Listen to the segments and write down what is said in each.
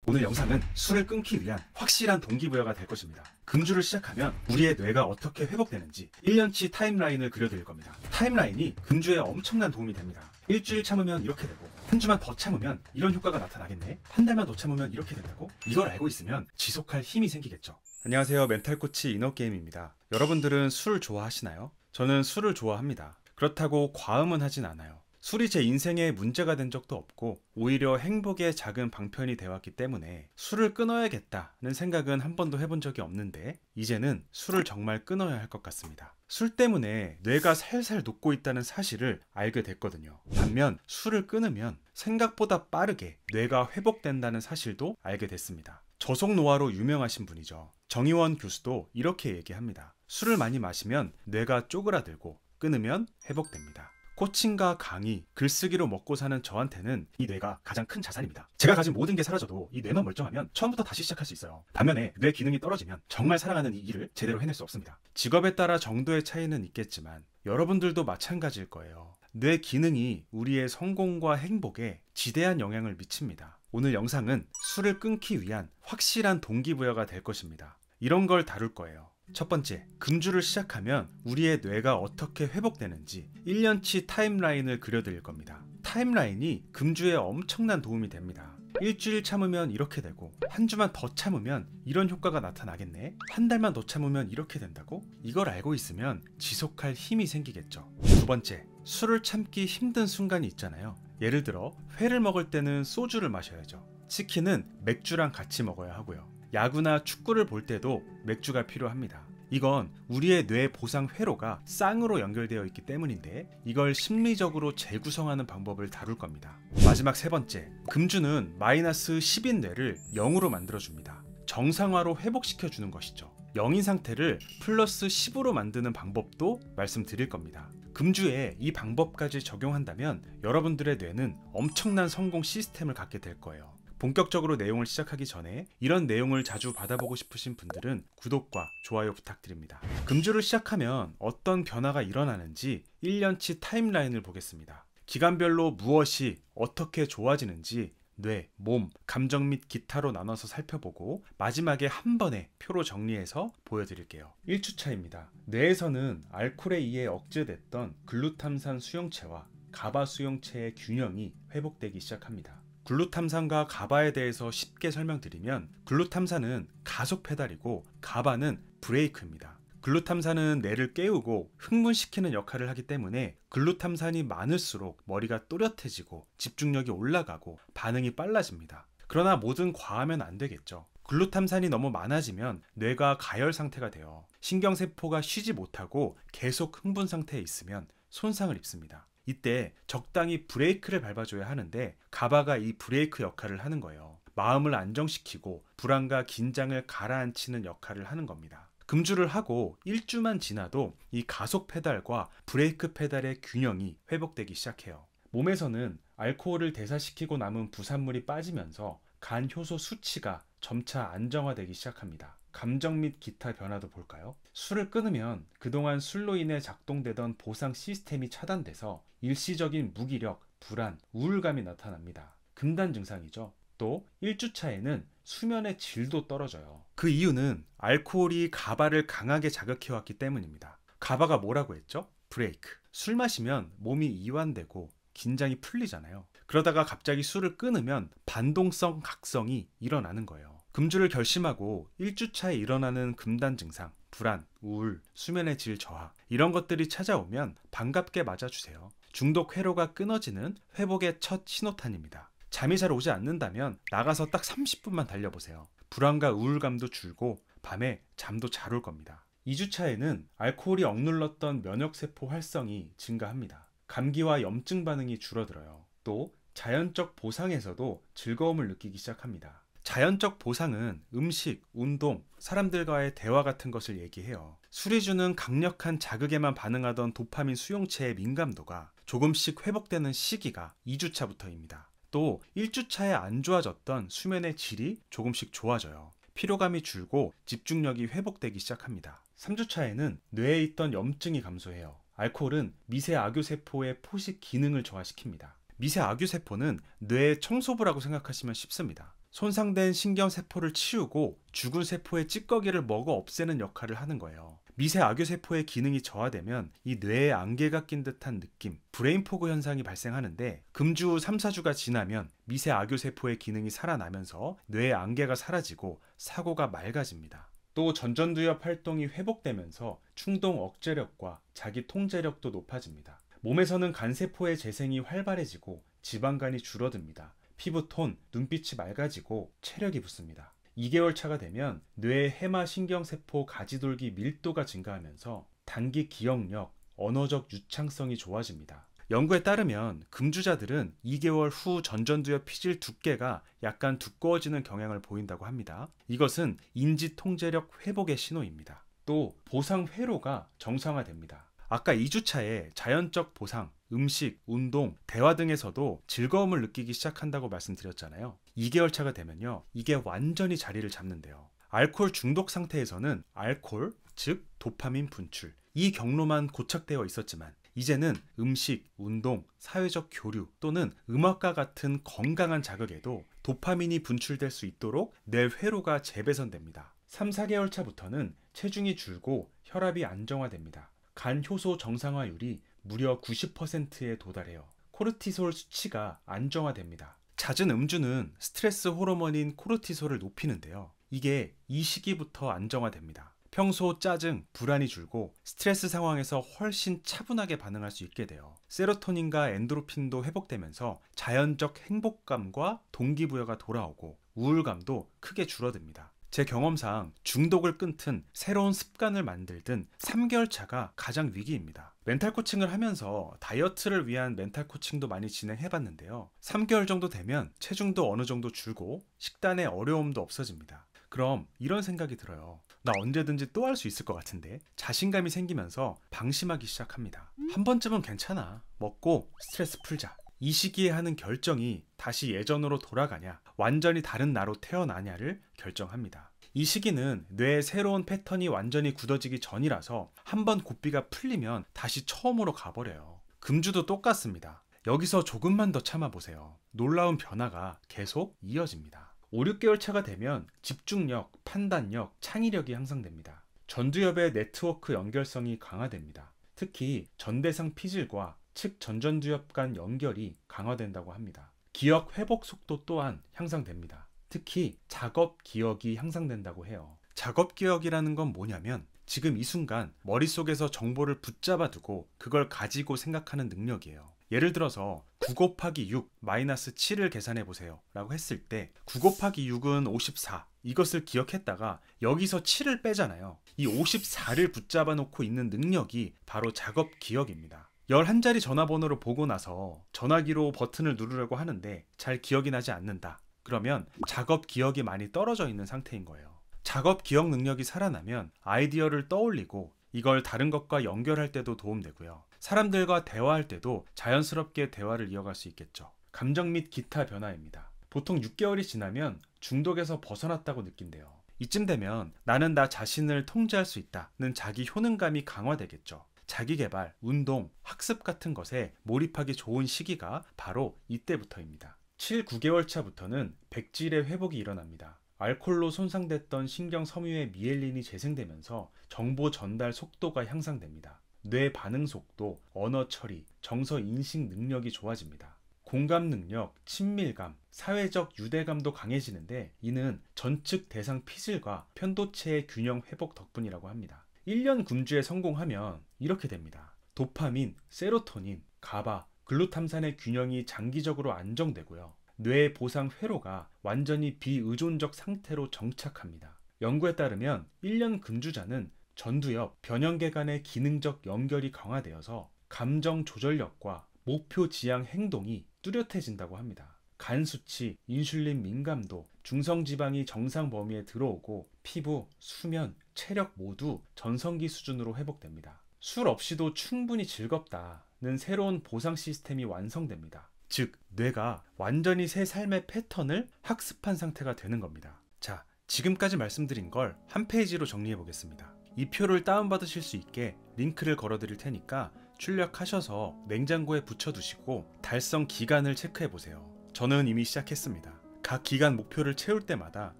오늘 영상은 술을 끊기 위한 확실한 동기부여가 될 것입니다. 금주를 시작하면 우리의 뇌가 어떻게 회복되는지 1년치 타임라인을 그려드릴 겁니다. 타임라인이 금주에 엄청난 도움이 됩니다. 일주일 참으면 이렇게 되고, 한 주만 더 참으면 이런 효과가 나타나겠네, 한 달만 더 참으면 이렇게 된다고. 이걸 알고 있으면 지속할 힘이 생기겠죠. 안녕하세요, 멘탈코치 이너게임입니다. 여러분들은 술 좋아하시나요? 저는 술을 좋아합니다. 그렇다고 과음은 하진 않아요. 술이 제 인생에 문제가 된 적도 없고 오히려 행복의 작은 방편이 되었기 때문에 술을 끊어야겠다는 생각은 한 번도 해본 적이 없는데, 이제는 술을 정말 끊어야 할 것 같습니다. 술 때문에 뇌가 살살 녹고 있다는 사실을 알게 됐거든요. 반면 술을 끊으면 생각보다 빠르게 뇌가 회복된다는 사실도 알게 됐습니다. 저속 노화로 유명하신 분이죠. 정의원 교수도 이렇게 얘기합니다. 술을 많이 마시면 뇌가 쪼그라들고 끊으면 회복됩니다. 코칭과 강의, 글쓰기로 먹고 사는 저한테는 이 뇌가 가장 큰 자산입니다. 제가 가진 모든 게 사라져도 이 뇌만 멀쩡하면 처음부터 다시 시작할 수 있어요. 반면에 뇌 기능이 떨어지면 정말 사랑하는 이 일을 제대로 해낼 수 없습니다. 직업에 따라 정도의 차이는 있겠지만 여러분들도 마찬가지일 거예요. 뇌 기능이 우리의 성공과 행복에 지대한 영향을 미칩니다. 오늘 영상은 술을 끊기 위한 확실한 동기부여가 될 것입니다. 이런 걸 다룰 거예요. 첫 번째, 금주를 시작하면 우리의 뇌가 어떻게 회복되는지 1년치 타임라인을 그려드릴 겁니다. 타임라인이 금주에 엄청난 도움이 됩니다. 일주일 참으면 이렇게 되고, 한 주만 더 참으면 이런 효과가 나타나겠네, 한 달만 더 참으면 이렇게 된다고. 이걸 알고 있으면 지속할 힘이 생기겠죠. 두 번째, 술을 참기 힘든 순간이 있잖아요. 예를 들어 회를 먹을 때는 소주를 마셔야죠. 치킨은 맥주랑 같이 먹어야 하고요. 야구나 축구를 볼 때도 맥주가 필요합니다. 이건 우리의 뇌 보상 회로가 쌍으로 연결되어 있기 때문인데, 이걸 심리적으로 재구성하는 방법을 다룰 겁니다. 마지막 세 번째, 금주는 마이너스 10인 뇌를 0으로 만들어줍니다. 정상화로 회복시켜주는 것이죠. 0인 상태를 플러스 10으로 만드는 방법도 말씀드릴 겁니다. 금주에 이 방법까지 적용한다면 여러분들의 뇌는 엄청난 성공 시스템을 갖게 될 거예요. 본격적으로 내용을 시작하기 전에 이런 내용을 자주 받아보고 싶으신 분들은 구독과 좋아요 부탁드립니다. 금주를 시작하면 어떤 변화가 일어나는지 1년치 타임라인을 보겠습니다. 기간별로 무엇이 어떻게 좋아지는지 뇌, 몸, 감정 및 기타로 나눠서 살펴보고 마지막에 한 번에 표로 정리해서 보여드릴게요. 1주차입니다. 뇌에서는 알코올에 의해 억제됐던 글루탐산 수용체와 가바 수용체의 균형이 회복되기 시작합니다. 글루탐산과 가바에 대해서 쉽게 설명드리면, 글루탐산은 가속 페달이고 가바는 브레이크입니다. 글루탐산은 뇌를 깨우고 흥분시키는 역할을 하기 때문에 글루탐산이 많을수록 머리가 또렷해지고 집중력이 올라가고 반응이 빨라집니다. 그러나 뭐든 과하면 안 되겠죠. 글루탐산이 너무 많아지면 뇌가 가열 상태가 돼요. 신경세포가 쉬지 못하고 계속 흥분 상태에 있으면 손상을 입습니다. 이때 적당히 브레이크를 밟아줘야 하는데, 가바가 이 브레이크 역할을 하는 거예요. 마음을 안정시키고 불안과 긴장을 가라앉히는 역할을 하는 겁니다. 금주를 하고 1주만 지나도 이 가속 페달과 브레이크 페달의 균형이 회복되기 시작해요. 몸에서는 알코올을 대사시키고 남은 부산물이 빠지면서 간 효소 수치가 점차 안정화되기 시작합니다. 감정 및 기타 변화도 볼까요? 술을 끊으면 그동안 술로 인해 작동되던 보상 시스템이 차단돼서 일시적인 무기력, 불안, 우울감이 나타납니다. 금단 증상이죠. 또 1주차에는 수면의 질도 떨어져요. 그 이유는 알코올이 가바를 강하게 자극해왔기 때문입니다. 가바가 뭐라고 했죠? 브레이크. 술 마시면 몸이 이완되고 긴장이 풀리잖아요. 그러다가 갑자기 술을 끊으면 반동성 각성이 일어나는 거예요. 금주를 결심하고 1주차에 일어나는 금단 증상, 불안, 우울, 수면의 질 저하, 이런 것들이 찾아오면 반갑게 맞아주세요. 중독 회로가 끊어지는 회복의 첫 신호탄입니다. 잠이 잘 오지 않는다면 나가서 딱 30분만 달려보세요. 불안과 우울감도 줄고 밤에 잠도 잘 올 겁니다. 2주차에는 알코올이 억눌렀던 면역세포 활성이 증가합니다. 감기와 염증 반응이 줄어들어요. 또 자연적 보상에서도 즐거움을 느끼기 시작합니다. 자연적 보상은 음식, 운동, 사람들과의 대화 같은 것을 얘기해요. 술이 주는 강력한 자극에만 반응하던 도파민 수용체의 민감도가 조금씩 회복되는 시기가 2주차부터입니다. 또 1주차에 안 좋아졌던 수면의 질이 조금씩 좋아져요. 피로감이 줄고 집중력이 회복되기 시작합니다. 3주차에는 뇌에 있던 염증이 감소해요. 알코올은 미세 악유세포의 포식 기능을 저하시킵니다. 미세 악유세포는 뇌의 청소부라고 생각하시면 쉽습니다. 손상된 신경세포를 치우고 죽은 세포의 찌꺼기를 먹어 없애는 역할을 하는 거예요. 미세 악교세포의 기능이 저하되면 이 뇌에 안개가 낀 듯한 느낌, 브레인포그 현상이 발생하는데 금주 후 3, 4주가 지나면 미세 악교세포의 기능이 살아나면서 뇌의 안개가 사라지고 사고가 맑아집니다. 또 전전두엽 활동이 회복되면서 충동 억제력과 자기 통제력도 높아집니다. 몸에서는 간세포의 재생이 활발해지고 지방간이 줄어듭니다. 피부톤, 눈빛이 맑아지고 체력이 붙습니다. 2개월 차가 되면 뇌의 해마 신경세포 가지돌기 밀도가 증가하면서 단기 기억력, 언어적 유창성이 좋아집니다. 연구에 따르면 금주자들은 2개월 후 전전두엽 피질 두께가 약간 두꺼워지는 경향을 보인다고 합니다. 이것은 인지 통제력 회복의 신호입니다. 또 보상 회로가 정상화됩니다. 아까 2주차에 자연적 보상, 음식, 운동, 대화 등에서도 즐거움을 느끼기 시작한다고 말씀드렸잖아요. 2개월 차가 되면요, 이게 완전히 자리를 잡는데요. 알코올 중독 상태에서는 알코올, 즉 도파민 분출, 이 경로만 고착되어 있었지만 이제는 음식, 운동, 사회적 교류 또는 음악과 같은 건강한 자극에도 도파민이 분출될 수 있도록 뇌 회로가 재배선됩니다. 3, 4개월 차부터는 체중이 줄고 혈압이 안정화됩니다. 간 효소 정상화율이 무려 90%에 도달해요. 코르티솔 수치가 안정화됩니다. 잦은 음주는 스트레스 호르몬인 코르티솔을 높이는데요. 이게 이 시기부터 안정화됩니다. 평소 짜증, 불안이 줄고 스트레스 상황에서 훨씬 차분하게 반응할 수 있게 돼요. 세로토닌과 엔도르핀도 회복되면서 자연적 행복감과 동기부여가 돌아오고 우울감도 크게 줄어듭니다. 제 경험상 중독을 끊든 새로운 습관을 만들든 3개월 차가 가장 위기입니다. 멘탈 코칭을 하면서 다이어트를 위한 멘탈 코칭도 많이 진행해봤는데요. 3개월 정도 되면 체중도 어느 정도 줄고 식단에 어려움도 없어집니다. 그럼 이런 생각이 들어요. 나 언제든지 또 할 수 있을 것 같은데. 자신감이 생기면서 방심하기 시작합니다. 한 번쯤은 괜찮아. 먹고 스트레스 풀자. 이 시기에 하는 결정이 다시 예전으로 돌아가냐, 완전히 다른 나로 태어나냐를 결정합니다. 이 시기는 뇌의 새로운 패턴이 완전히 굳어지기 전이라서 한번 고삐가 풀리면 다시 처음으로 가버려요. 금주도 똑같습니다. 여기서 조금만 더 참아보세요. 놀라운 변화가 계속 이어집니다. 5, 6개월 차가 되면 집중력, 판단력, 창의력이 향상됩니다. 전두엽의 네트워크 연결성이 강화됩니다. 특히 전대상 피질과 즉 전전두엽 간 연결이 강화된다고 합니다. 기억 회복 속도 또한 향상됩니다. 특히 작업 기억이 향상된다고 해요. 작업 기억이라는 건 뭐냐면 지금 이 순간 머릿속에서 정보를 붙잡아 두고 그걸 가지고 생각하는 능력이에요. 예를 들어서 9 곱하기 6 마이너스 7을 계산해 보세요 라고 했을 때 9 곱하기 6은 54, 이것을 기억했다가 여기서 7을 빼잖아요. 이 54를 붙잡아 놓고 있는 능력이 바로 작업 기억입니다. 11자리 전화번호를 보고 나서 전화기로 버튼을 누르려고 하는데 잘 기억이 나지 않는다. 그러면 작업 기억이 많이 떨어져 있는 상태인 거예요. 작업 기억 능력이 살아나면 아이디어를 떠올리고 이걸 다른 것과 연결할 때도 도움되고요. 사람들과 대화할 때도 자연스럽게 대화를 이어갈 수 있겠죠. 감정 및 기타 변화입니다. 보통 6개월이 지나면 중독에서 벗어났다고 느낀대요. 이쯤 되면 나는 나 자신을 통제할 수 있다는 자기 효능감이 강화되겠죠. 자기개발, 운동, 학습 같은 것에 몰입하기 좋은 시기가 바로 이때부터입니다. 7, 9개월 차부터는 백질의 회복이 일어납니다. 알코올로 손상됐던 신경 섬유의 미엘린이 재생되면서 정보 전달 속도가 향상됩니다. 뇌 반응 속도, 언어 처리, 정서 인식 능력이 좋아집니다. 공감 능력, 친밀감, 사회적 유대감도 강해지는데 이는 전측 대상 피질과 편도체의 균형 회복 덕분이라고 합니다. 1년 금주에 성공하면 이렇게 됩니다. 도파민, 세로토닌, 가바, 글루탐산의 균형이 장기적으로 안정되고요. 뇌 보상 회로가 완전히 비의존적 상태로 정착합니다. 연구에 따르면 1년 금주자는 전두엽, 변형계 간의 기능적 연결이 강화되어서 감정 조절력과 목표 지향 행동이 뚜렷해진다고 합니다. 간 수치, 인슐린 민감도, 중성지방이 정상 범위에 들어오고 피부, 수면, 체력 모두 전성기 수준으로 회복됩니다. 술 없이도 충분히 즐겁다는 새로운 보상 시스템이 완성됩니다. 즉, 뇌가 완전히 새 삶의 패턴을 학습한 상태가 되는 겁니다. 자, 지금까지 말씀드린 걸 한 페이지로 정리해 보겠습니다. 이 표를 다운받으실 수 있게 링크를 걸어 드릴 테니까 출력하셔서 냉장고에 붙여두시고 달성 기간을 체크해 보세요. 저는 이미 시작했습니다. 각 기간 목표를 채울 때마다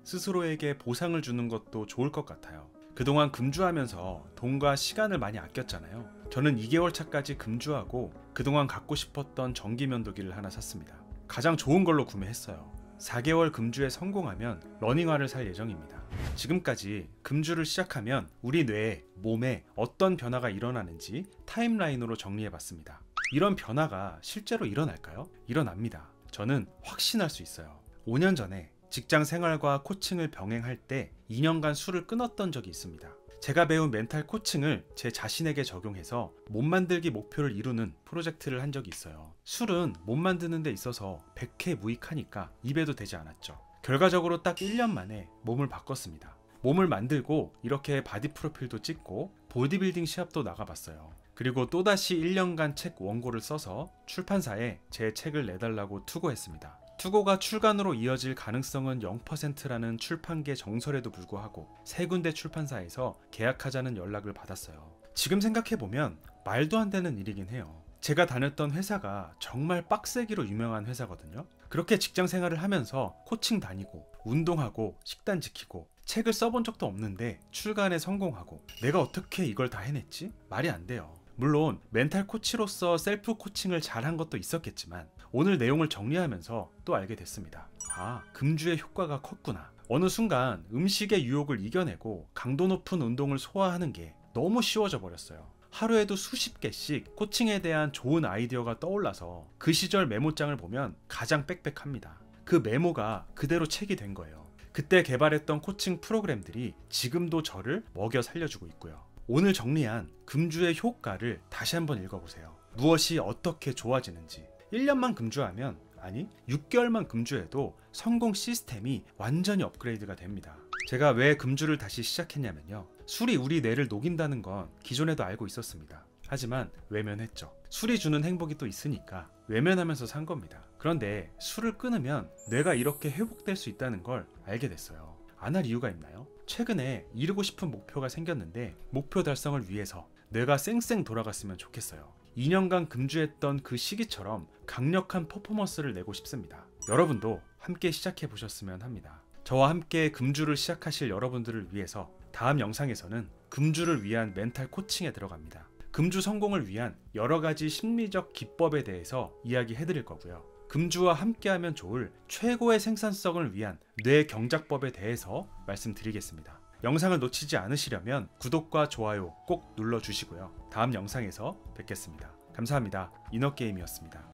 스스로에게 보상을 주는 것도 좋을 것 같아요. 그동안 금주하면서 돈과 시간을 많이 아꼈잖아요. 저는 2개월 차까지 금주하고 그동안 갖고 싶었던 전기 면도기를 하나 샀습니다. 가장 좋은 걸로 구매했어요. 4개월 금주에 성공하면 러닝화를 살 예정입니다. 지금까지 금주를 시작하면 우리 뇌에, 몸에 어떤 변화가 일어나는지 타임라인으로 정리해봤습니다. 이런 변화가 실제로 일어날까요? 일어납니다. 저는 확신할 수 있어요. 5년 전에 직장 생활과 코칭을 병행할 때 2년간 술을 끊었던 적이 있습니다. 제가 배운 멘탈 코칭을 제 자신에게 적용해서 몸 만들기 목표를 이루는 프로젝트를 한 적이 있어요. 술은 몸 만드는 데 있어서 백해무익하니까 입에도 대지 않았죠. 결과적으로 딱 1년 만에 몸을 바꿨습니다. 몸을 만들고 이렇게 바디 프로필도 찍고 보디빌딩 시합도 나가봤어요. 그리고 또다시 1년간 책 원고를 써서 출판사에 제 책을 내달라고 투고했습니다. 투고가 출간으로 이어질 가능성은 0%라는 출판계 정설에도 불구하고 3군데 출판사에서 계약하자는 연락을 받았어요. 지금 생각해보면 말도 안 되는 일이긴 해요. 제가 다녔던 회사가 정말 빡세기로 유명한 회사거든요. 그렇게 직장 생활을 하면서 코칭 다니고 운동하고 식단 지키고 책을 써본 적도 없는데 출간에 성공하고 내가 어떻게 이걸 다 해냈지? 말이 안 돼요. 물론 멘탈 코치로서 셀프 코칭을 잘한 것도 있었겠지만 오늘 내용을 정리하면서 또 알게 됐습니다. 아, 금주의 효과가 컸구나. 어느 순간 음식의 유혹을 이겨내고 강도 높은 운동을 소화하는 게 너무 쉬워져 버렸어요. 하루에도 수십 개씩 코칭에 대한 좋은 아이디어가 떠올라서 그 시절 메모장을 보면 가장 빽빽합니다. 그 메모가 그대로 책이 된 거예요. 그때 개발했던 코칭 프로그램들이 지금도 저를 먹여 살려주고 있고요. 오늘 정리한 금주의 효과를 다시 한번 읽어보세요. 무엇이 어떻게 좋아지는지. 1년만 금주하면, 아니 6개월만 금주해도 성공 시스템이 완전히 업그레이드가 됩니다. 제가 왜 금주를 다시 시작했냐면요. 술이 우리 뇌를 녹인다는 건 기존에도 알고 있었습니다. 하지만 외면했죠. 술이 주는 행복이 또 있으니까 외면하면서 산 겁니다. 그런데 술을 끊으면 뇌가 이렇게 회복될 수 있다는 걸 알게 됐어요. 안 할 이유가 있나요? 최근에 이루고 싶은 목표가 생겼는데 목표 달성을 위해서 뇌가 쌩쌩 돌아갔으면 좋겠어요. 2년간 금주했던 그 시기처럼 강력한 퍼포먼스를 내고 싶습니다. 여러분도 함께 시작해 보셨으면 합니다. 저와 함께 금주를 시작하실 여러분들을 위해서 다음 영상에서는 금주를 위한 멘탈 코칭에 들어갑니다. 금주 성공을 위한 여러가지 심리적 기법에 대해서 이야기해 드릴 거고요. 금주와 함께하면 좋을 최고의 생산성을 위한 뇌 경작법에 대해서 말씀드리겠습니다. 영상을 놓치지 않으시려면 구독과 좋아요 꼭 눌러주시고요. 다음 영상에서 뵙겠습니다. 감사합니다. 이너게임이었습니다.